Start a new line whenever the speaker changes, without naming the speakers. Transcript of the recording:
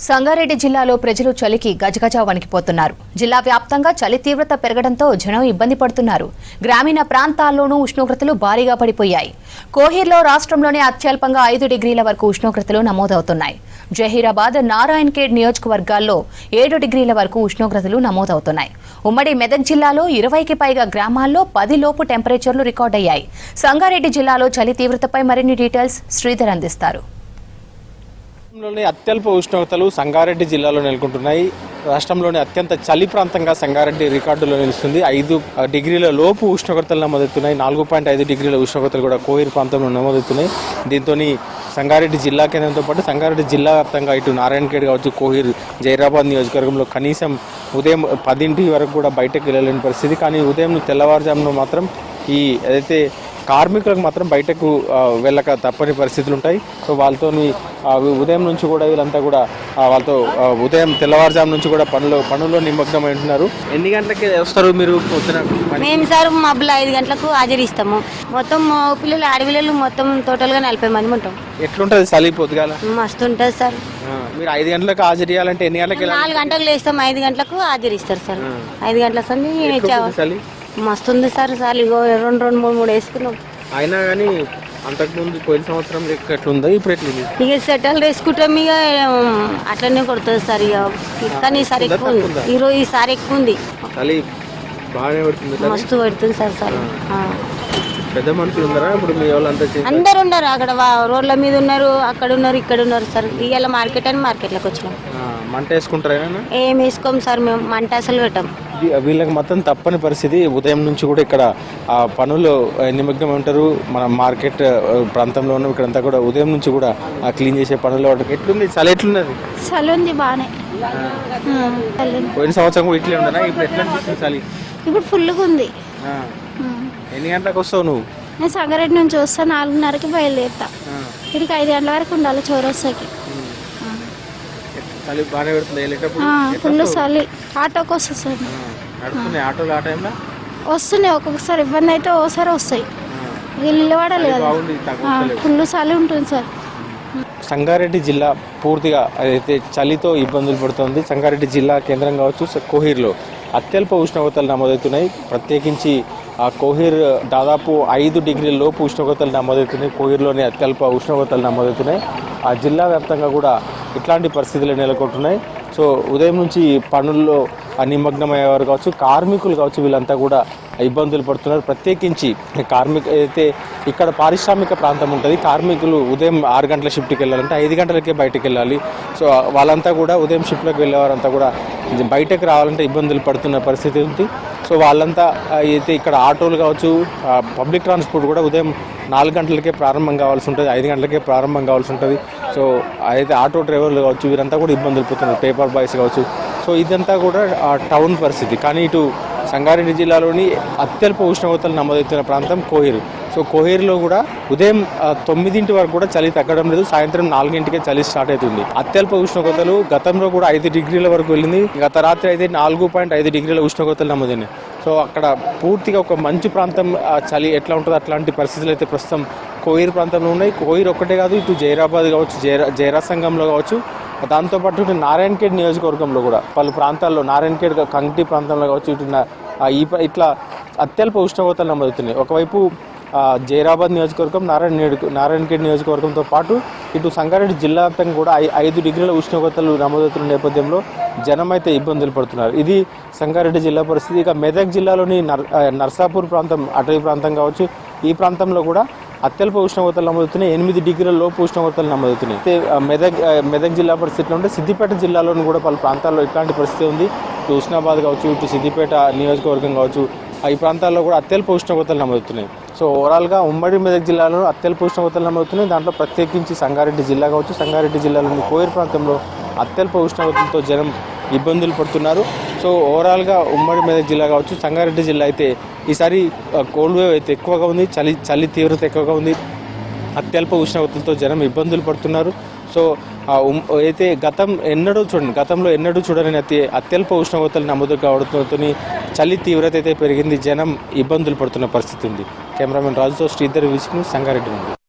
సంగారెడ్డి జిల్లాలో ప్రజలు చలికి గజగజ వణికిపోతున్నారు. జిల్లా వ్యాప్తంగా చలి తీవ్రత పెరగడంతో జనం ఇబ్బంది పడుతున్నారు. గ్రామీణ ప్రాంతాల్లోనూ ఉష్ణోగ్రతలు భారీగా పడిపోయాయి. కోహిర్లో రాష్ట్రంలోనే అత్యల్పంగా 5 డిగ్రీల వరకు ఉష్ణోగ్రతలు నమోదవుతున్నాయి. జహీరాబాద్, నారాయణఖేడ్ నియోజకవర్గాల్లో 7 డిగ్రీల వరకు ఉష్ణోగ్రతలు నమోదవుతున్నాయి. ఉమ్మడి మెదక్ జిల్లాలో 20కి పైగా గ్రామాల్లో 10 లోపు టెంపరేచర్లు రికార్డయ్యాయి. సంగారెడ్డి జిల్లాలో చలి తీవ్రతపై మరిన్ని డీటెయిల్స్ శ్రీధర్ అందిస్తారు.
రాష్ట్రంలోని అత్యల్ప ఉష్ణోగ్రతలు సంగారెడ్డి జిల్లాలో నెలకొంటున్నాయి. రాష్ట్రంలోని అత్యంత చలి ప్రాంతంగా సంగారెడ్డి రికార్డులో నిలుస్తుంది. 5 డిగ్రీల లోపు ఉష్ణోగ్రతలు నమోదవుతున్నాయి. 4.5 డిగ్రీల ఉష్ణోగ్రతలు కూడా కోహిర్ ప్రాంతంలో నమోదవుతున్నాయి. దీంతో సంగారెడ్డి జిల్లా కేంద్రంతో పాటు సంగారెడ్డి జిల్లా వ్యాప్తంగా ఇటు నారాయణఖేడ్ కావచ్చు, కోహిర్, జైరాబాద్ నియోజకవర్గంలో కనీసం ఉదయం 10 వరకు కూడా బయటకు వెళ్ళలేని పరిస్థితి. కానీ ఉదయం తెల్లవారుజామున మాత్రం ఈ ఏదైతే కార్మికులకు మాత్రం బయటకు వెళ్ళక తప్పని పరిస్థితులు ఉంటాయి. సో వాళ్ళతో ఉదయం నుంచి కూడా వీళ్ళంతా కూడా వాళ్ళతో ఉదయం తెల్లవారుజాము నుంచి కూడా పనుల్లో నిమగ్నమై ఉంటున్నారు. ఎన్ని గంటలకి వస్తారు మీరు?
మేము సార్ మబ్బులు 5 గంటలకు హాజరిస్తాము. మొత్తం పిల్లలు ఆడపిల్లలు మొత్తం టోటల్గా 40 మంది ఉంటాం.
ఎట్లుంటుంది చలి పొద్దుగాల?
మస్తు ఉంటుంది సార్.
మీరు 5 గంటలకు హాజరు చేయాలంటే ఎన్ని గంటలకి?
4 గంటలకు లేస్తాం, 5 గంటలకు హాజరిస్తారు సార్. 5 గంటల సంది మస్తుంది సార్. సార్ ఇగో 2-3 వేసుకున్నాం.
అయినా కానీ అంతకుముందు పోయిన సంవత్సరం ఎట్లుందో ఇప్పుడు ఎట్లుంది?
ఇక సెటల్ వేసుకుంటాం, ఇక అట్లనే కొడుతుంది సార్. ఇక కానీ ఈసారి ఎక్కువ ఉంది, ఈసారి ఎక్కువ ఉంది.
చలి బాగానే పడుతుంది,
మస్తు పడుతుంది సార్. సార్
పెద్ద మనుషులు ఉన్నారా ఇప్పుడు మీ వాళ్ళంతా?
అందరు ఉన్నారు, అక్కడ రోడ్ల మీద ఉన్నారు, అక్కడ ఉన్నారు, ఇక్కడ ఉన్నారు సార్. ఇవాళ మార్కెట్ అని మార్కెట్లోకి వచ్చినాం.
మంట వేసుకుంటారా?
ఏం వేసుకోం సార్, మేము మంట అసలు పెట్టాం.
వీళ్ళకి మొత్తం తప్పని పరిస్థితి. ఉదయం నుంచి కూడా ఇక్కడ పనులు నిమగ్నం ఉంటారు. మన మార్కెట్ ప్రాంతంలో ఉన్న ఇక్కడంతా కూడా ఉదయం నుంచి కూడా క్లీన్ చేసే పనులు. ఎట్లుంది చలి? ఎట్లున్నది?
చలి ఉంది బాగానే.
పోయిన సంవత్సరం కూడా ఇట్లే ఉండదా? ఇప్పుడు ఎట్లా అనిపిస్తుంది చలి?
ఇప్పుడు ఫుల్గా ఉంది.
ఎన్ని గంటలకు వస్తావు నువ్వు?
నేను సంగారెడ్డి నుంచి వస్తా, 4:30కి బయలుదేరుతా. ఇక్కడికి 5 గంటల వరకు ఉండాలి చౌరస్తాకి.
చలి బాగానే పెడుతుంది.
ఫుల్ చలి. ఆటోకి వస్తుంది.
ఆటోలు ఆ టైంలో
వస్తున్నాయి, ఒక్కొక్కసారి ఇబ్బంది అయితే ఓసారి వస్తాయి. నిలబడాలి కదా, ఫుల్ చలి ఉంటుంది సార్.
సంగారెడ్డి జిల్లా పూర్తిగా అయితే చలితో ఇబ్బందులు పడుతుంది. సంగారెడ్డి జిల్లా కేంద్రం కావచ్చు, కోహిర్లో అత్యల్ప ఉష్ణోగ్రతలు నమోదవుతున్నాయి. ప్రత్యేకించి ఆ కోహిర్ దాదాపు 5 డిగ్రీల లోపు ఉష్ణోగ్రతలు నమోదవుతున్నాయి. కోహిర్లోనే అత్యల్ప ఉష్ణోగ్రతలు నమోదవుతున్నాయి. ఆ జిల్లా వ్యాప్తంగా కూడా ఇట్లాంటి పరిస్థితులు నెలకొంటున్నాయి. సో ఉదయం నుంచి పనుల్లో నిమగ్నమయ్యేవారు కావచ్చు, కార్మికులు కావచ్చు, వీళ్ళంతా కూడా ఇబ్బందులు పడుతున్నారు. ప్రత్యేకించి అయితే ఇక్కడ పారిశ్రామిక ప్రాంతం ఉంటుంది. కార్మికులు ఉదయం 6 గంటల షిఫ్ట్కి వెళ్ళాలంటే 5 గంటలకే బయటకు వెళ్ళాలి. సో వాళ్ళంతా కూడా ఉదయం షిఫ్ట్లోకి వెళ్ళేవారంతా కూడా బయటకు రావాలంటే ఇబ్బందులు పడుతున్న పరిస్థితి ఉంది. సో వాళ్ళంతా అయితే ఇక్కడ ఆటోలు కావచ్చు, పబ్లిక్ ట్రాన్స్పోర్ట్ కూడా ఉదయం 4 గంటలకే ప్రారంభం కావాల్సి ఉంటుంది, 5 గంటలకే ప్రారంభం కావాల్సి ఉంటుంది. సో అయితే ఆటో డ్రైవర్లు కావచ్చు, వీరంతా కూడా ఇబ్బందులు పడుతున్నారు, పేపర్ బాయ్స్ కావచ్చు. సో ఇదంతా కూడా టౌన్ పరిస్థితి. కానీ ఇటు సంగారెడ్డి జిల్లాలోని అత్యల్ప ఉష్ణోగ్రతలు నమోదవుతున్న ప్రాంతం కోహిర్. సో కోహిర్లో కూడా ఉదయం 9 వరకు కూడా చలి తగ్గడం లేదు. సాయంత్రం 4కే చలి స్టార్ట్ అవుతుంది. అత్యల్ప ఉష్ణోగ్రతలు గతంలో కూడా 5 డిగ్రీల వరకు వెళ్ళింది. గత రాత్రి అయితే 4.5 డిగ్రీల ఉష్ణోగ్రతలు నమోదైనాయి. సో అక్కడ పూర్తిగా ఒక మంచు ప్రాంతం, చలి ఎట్లా ఉంటుందో అట్లాంటి పరిస్థితులు అయితే ప్రస్తుతం కోహిర్ ప్రాంతంలో ఉన్నాయి. కోహిర్ ఒక్కటే కాదు, ఇటు జైరాబాద్ కావచ్చు, జైరాసంగంలో కావచ్చు, దాంతోపాటు ఇటు నారాయణఖేడ్ నియోజకవర్గంలో కూడా పలు ప్రాంతాల్లో, నారాయణఖేడ్ కంటి ప్రాంతంలో కావచ్చు, ఇటు ఇట్లా అత్యల్ప ఉష్ణోగ్రతలు నమోదవుతున్నాయి. ఒకవైపు జైరాబాద్ నియోజకవర్గం, నారాయణఖేడ్ నియోజకవర్గంతో పాటు ఇటు సంగారెడ్డి జిల్లా వ్యాప్తంగా కూడా 5 డిగ్రీల ఉష్ణోగ్రతలు నమోదవుతున్న నేపథ్యంలో జనం అయితే ఇబ్బందులు పడుతున్నారు. ఇది సంగారెడ్డి జిల్లా పరిస్థితి. ఇక మెదక్ జిల్లాలోని నర్సాపూర్ ప్రాంతం, అటవీ ప్రాంతం కావచ్చు, ఈ ప్రాంతంలో కూడా అత్యల్ప ఉష్ణోగ్రతలు నమోదవుతున్నాయి. 8 డిగ్రీల లోపు ఉష్ణోగ్రతలు నమోదవుతున్నాయి. మెదక్ జిల్లా పరిస్థితిలో ఉంటే సిద్దిపేట జిల్లాలోని కూడా పలు ప్రాంతాల్లో ఇట్లాంటి పరిస్థితి ఉంది. ఇటు హుస్నాబాద్ కావచ్చు, ఇటు సిద్దిపేట నియోజకవర్గం కావచ్చు, ఈ ప్రాంతాల్లో కూడా అత్యల్ప ఉష్ణోగ్రతలు నమోదవుతున్నాయి. సో ఓవరాల్గా ఉమ్మడి మెదక్ జిల్లాలో అత్యల్ప ఉష్ణోగ్రతలు నమోదవుతున్నాయి. దాంట్లో ప్రత్యేకించి సంగారెడ్డి జిల్లా కావచ్చు, సంగారెడ్డి జిల్లాలోని కోయిర్ ప్రాంతంలో అత్యల్ప ఉష్ణోగ్రతలతో జనం ఇబ్బందులు పడుతున్నారు. సో ఓవరాల్గా ఉమ్మడి మెదక్ జిల్లా కావచ్చు, సంగారెడ్డి జిల్లా అయితే ఈసారి కోల్డ్ వేవ్ అయితే ఎక్కువగా ఉంది. చలి తీవ్రత ఎక్కువగా ఉంది. అత్యల్ప ఉష్ణోగ్రతలతో జనం ఇబ్బందులు పడుతున్నారు. సో అయితే గతంలో ఎన్నడూ చూడని అత్యల్ప ఉష్ణోగ్రతలు నమోదు కావడంతో చలి తీవ్రత అయితే పెరిగింది. జనం ఇబ్బందులు పడుతున్న పరిస్థితి ఉంది. కెమెరామెన్ రాజుతో శ్రీధర్, సంగారెడ్డి నుండి.